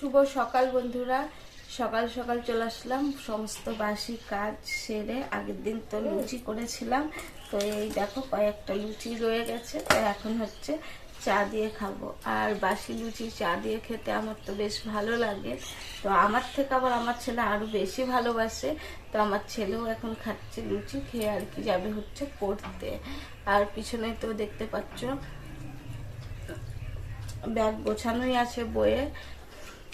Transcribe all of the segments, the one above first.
শুভ সকাল বন্ধুরা। সকাল সকাল চলে আসলাম, সমস্ত বাসি কাজ সেরে। আগের দিন তো লুচি করেছিলাম, তো এই দেখো কয়েকটা লুচি রয়ে গেছে, তো এখন হচ্ছে চা দিয়ে খাবো। আর বাসি লুচি চা দিয়ে খেতে আমার তো বেশ ভালো লাগে। তো আমার থেকে আবার আমার ছেলে আরো বেশি ভালোবাসে, তো আমার ছেলেও এখন খাচ্ছে লুচি, খেয়ে আর কি যাবে হচ্ছে পড়তে। আর পিছনে তো দেখতে পাচ্ছ ব্যাগ গোছানোই আছে বইয়ে।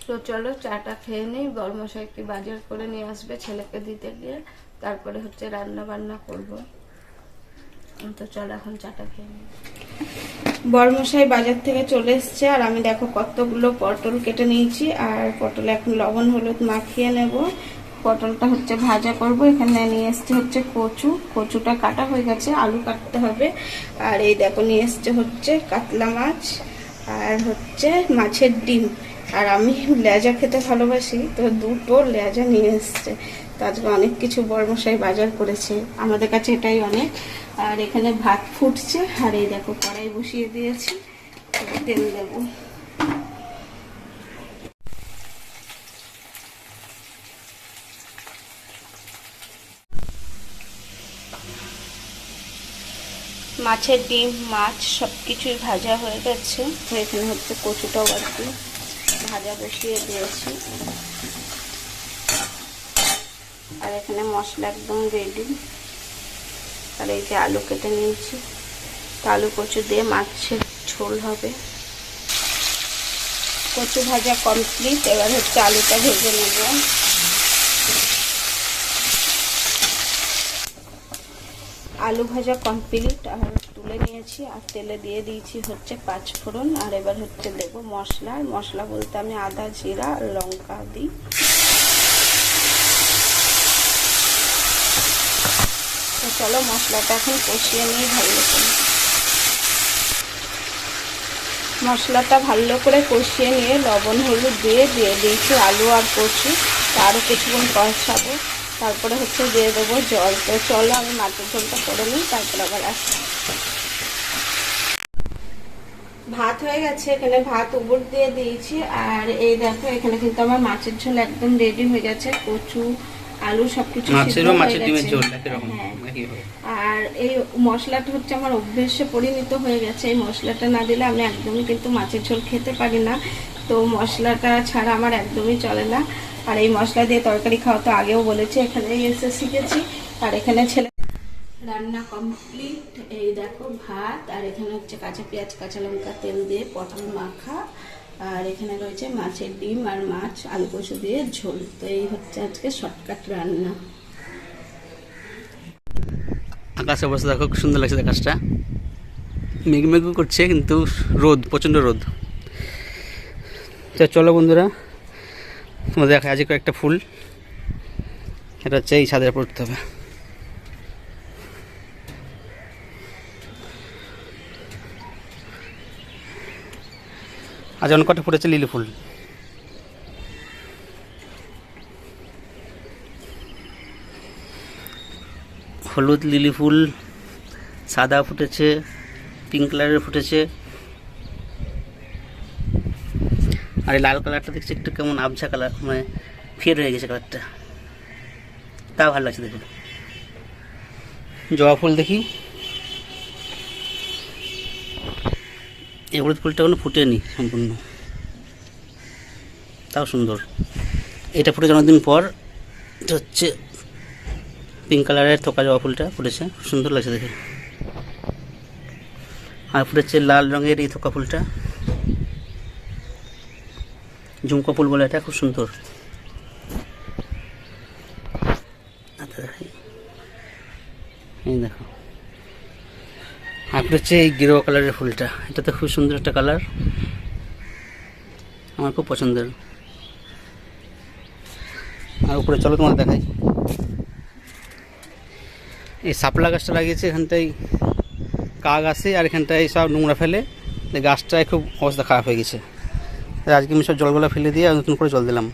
তো চলো চাটা খেয়ে নিই, বড়মশাইকে বাজার করে নিয়ে আসবে ছেলেকে দিতে গিয়ে, তারপরে হচ্ছে রান্না বান্না করব। তো চলো এখন চাটা খেয়ে নিই। বড়মশাই বাজার থেকে চলে এসছে, আর আমি দেখো কতগুলো পটল কেটে নিয়েছি। আর পটলে এখন লবণ হলুদ মাখিয়ে নেব। পটলটা হচ্ছে ভাজা করব। এখানে নিয়ে এসছে হচ্ছে কচুটা কাটা হয়ে গেছে, আলু কাটতে হবে। আর এই দেখো নিয়ে এসছে হচ্ছে কাতলা মাছ, আর হচ্ছে মাছের ডিম। আর আমি লেজা খেতে ভালোবাসি, তো দুটো লেজা নিয়ে এসছে। তো আজকে অনেক কিছু বড়মশাই বাজার করেছে, আমাদের কাছে এটাই অনেক। আর এখানে ভাত ফুটছে, আর এই দেখো কড়াই বসিয়ে দিয়েছি, তেল দেব। মাছের ডিম মাছ সব কিছুই ভাজা হয়ে গেছে। তো এখানে হচ্ছে কচুটাও আর কি ভাজা বসিয়ে দিয়েছি। আর এখানে মশলা একদম রেডি। আর এই যে আলু কেটে নিয়েছি, আলু কচু দিয়ে মাছের ঝোল হবে। কচু ভাজা কমপ্লিট, এবার হচ্ছে আলুটা ভেজে নেব। আলু ভাজা কমপ্লিট, আর তুলে নিয়েছি। আর তেলে দিয়ে দিয়েছি হচ্ছে 5 ফোড়ন। আর এবার হচ্ছে দেব মশলা। মশলা বলতে আমি আদা জিরা আর লঙ্কা দিই। তো চলো মশলাটা এখন কষিয়ে নিয়ে ভালো করে। মশলাটা ভালো করে কষিয়ে নিয়ে লবণ হলুদ দিয়ে দিয়েছি আলু আর কচু। আরও কিছুক্ষণ কষাবো, তারপরে হচ্ছে দিয়ে দেবো জল। তো চলো আমি মাছের ঝোলটা করে নিই, তারপরে আবার আসি। ভাত হয়ে গেছে, এখানে ভাত উপর দিয়ে দিয়েছি। আর এই দেখো এখানে কিন্তু আমার মাছের ঝোল একদম রেডি হয়ে গেছে। কচু আলু সবকিছু আর এই মশলাটা হচ্ছে আমার অভ্যেসে পরিণত হয়ে গেছে। এই মশলাটা না দিলে আমি একদমই কিন্তু মাছের ঝোল খেতে পারি না। তো মশলাটা ছাড়া আমার একদমই চলে না। আর এই মশলা দিয়ে তরকারি খাওয়া তো আগেও বলেছি, এখানে এসে শিখেছি। আর এখানে ছেলে রান্না কমপ্লিট। এই দেখো ভাত, আর এখানে হচ্ছে কাঁচা পেঁয়াজ কাঁচা লঙ্কা তেল দিয়ে পটল মাখা। আর এখানে রয়েছে মাছের ডিম আর মাছ আলু কচু দিয়ে ঝোল। তো এই হচ্ছে আজকে শর্টকাট রান্না। আকাশের অবস্থা দেখো, খুব সুন্দর লাগছে আকাশটা। মেঘ করছে, কিন্তু রোদ, প্রচণ্ড রোদ। চলো বন্ধুরা, তোমাদের দেখা আজকে কয়েকটা ফুল, এটা হচ্ছে এই ছাদে পড়তে হবে। আজ অনেক কটা ফুটেছে লিলি ফুল। হলুদ লিলি ফুল, সাদা ফুটেছে, পিঙ্ক কালারের ফুটেছে। আর এই লাল কালারটা দেখছি একটু কেমন আবছা কালার, মানে ফের হয়ে গেছে কালারটা, তাও ভালো লাগছে দেখুন। জবা ফুল দেখি, এই হলুদ ফুলটা কোনো ফুটেনি সম্পূর্ণ, তাও সুন্দর। এটা ফুটেছে অনেকদিন পর। এটা হচ্ছে পিঙ্ক কালারের থোকা জবা ফুলটা ফুটেছে, সুন্দর লাগছে দেখে। আর ফুটেছে লাল রঙের এই থোকা ফুলটা, ঝুমকো ফুল বলে, এটা খুব সুন্দর। এই দেখো, আর ফুটেছে এই গেরুয়া কালারের ফুলটা, এটা তো খুব সুন্দর একটা কালার, আমার খুব পছন্দের। আর উপরে চলো তোমার দেখাই, এই শাপলা গাছটা লাগিয়েছে, এখানটায় কাক আসে আর এখানটায় সব নোংরা ফেলে, গাছটায় খুব অবস্থা খারাপ হয়ে গেছে। আজকে আমি সব জলগুলো ফেলে দিয়ে নতুন করে জল দিলাম,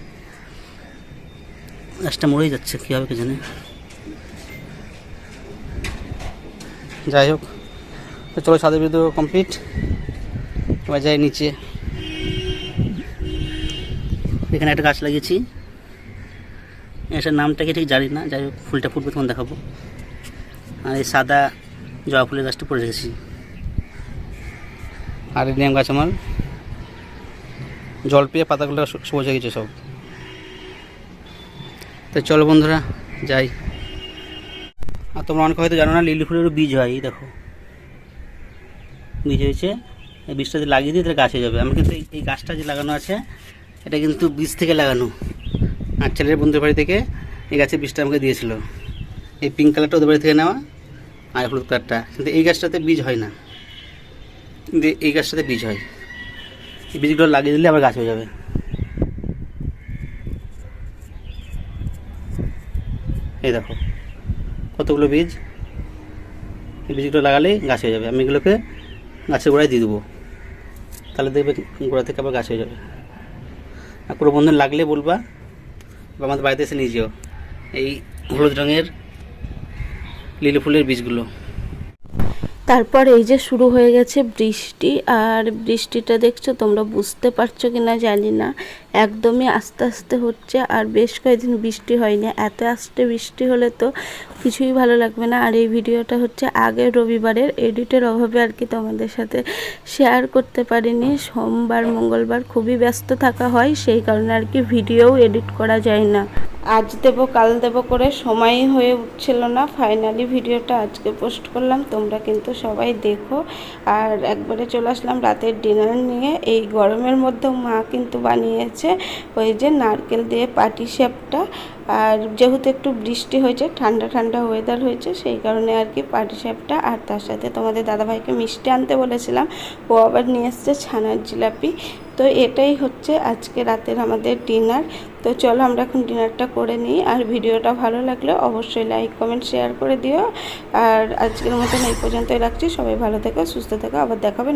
গাছটা মরেই যাচ্ছে, কী হবে কে জানে। যাই হোক, তো চলো ছাদের ভিডিও কমপ্লিট, এবার যাই নিচে। এখানে একটা গাছ লাগিয়েছি, এটার নামটাকে ঠিক জানি না, যাই হোক ফুলটা ফুটবে তখন দেখাবো। আর এই সাদা জবা ফুলের গাছটা পড়ে রেখেছি। আর এই নিম গাছ আমার জল পেয়ে পাতাগুলো সবুজ হয়ে গেছে সব। তো চলো বন্ধুরা যাই। আর তোমরা অনেকে হয়তো জানো না, লিলি ফুলেরও বীজ হয়। এই দেখো বীজ হয়েছে, এই বীজটা যদি লাগিয়ে দিই তাহলে গাছ হয়ে যাবে। আমার কিন্তু এই গাছটা যে লাগানো আছে এটা কিন্তু বীজ থেকে লাগানো। আর ছেলের বন্ধুর বাড়ি থেকে এই গাছের বীজটা আমাকে দিয়েছিল। এই পিঙ্ক কালারটা ওদের বাড়ি থেকে নেওয়া, আর হলুদ কালারটা। কিন্তু এই গাছটাতে বীজ হয় না, কিন্তু এই গাছটাতে বীজ হয়। এই বীজগুলো লাগিয়ে দিলে আবার গাছ হয়ে যাবে। এই দেখো কতগুলো বীজ, এই বীজগুলো লাগালেই গাছ হয়ে যাবে। আমি এগুলোকে গাছের গোড়ায় দিয়ে দেবো, তাহলে দেখবে গোড়া থেকে আবার গাছ হয়ে যাবে। আর কোনো বন্ধু লাগলে বলবা, বা আমাদের বাড়িতে এসে নিয়ে যেও এই হলুদ রঙের লিলি ফুলের বীজগুলো। তারপর এই যে শুরু হয়ে গেছে বৃষ্টি, আর বৃষ্টিটা দেখছো তোমরা, বুঝতে পারছো কি না জানি না, একদমই আস্তে আস্তে হচ্ছে। আর বেশ কয়েকদিন বৃষ্টি হয়নি, এত আস্তে বৃষ্টি হলে তো কিছুই ভালো লাগবে না। আর এই ভিডিওটা হচ্ছে আগের রবিবারের, এডিটের অভাবে আর কি তোমাদের সাথে শেয়ার করতে পারিনি। সোমবার মঙ্গলবার খুবই ব্যস্ত থাকা হয়, সেই কারণে আর কি ভিডিও এডিট করা যায় না। আজ দেবো কাল দেবো করে সময়ই হয়ে উঠছিল না। ফাইনালি ভিডিওটা আজকে পোস্ট করলাম, তোমরা কিন্তু সবাই দেখো। আর একবারে চলে আসলাম রাতের ডিনার নিয়ে। এই গরমের মধ্যেও মা কিন্তু বানিয়েছে ওই যে নারকেল দিয়ে পাটিসাপটা। আর যেহেতু একটু বৃষ্টি হয়েছে, ঠান্ডা ঠান্ডা ওয়েদার হয়েছে, সেই কারণে আর কি পাটিসাপটা। আর তার সাথে তোমাদের দাদাভাইকে মিষ্টি আনতে বলেছিলাম, ও আবার নিয়ে এসছে ছানার জিলাপি। তো এটাই হচ্ছে আজকে রাতের আমাদের ডিনার। তো চলো আমরা এখন ডিনারটা করে নিই। আর ভিডিওটা ভালো লাগলে অবশ্যই লাইক কমেন্ট শেয়ার করে দিও। আর আজকের মতন এই পর্যন্তই রাখছি। সবাই ভালো থেকো, সুস্থ থেকো, আবার দেখাবে।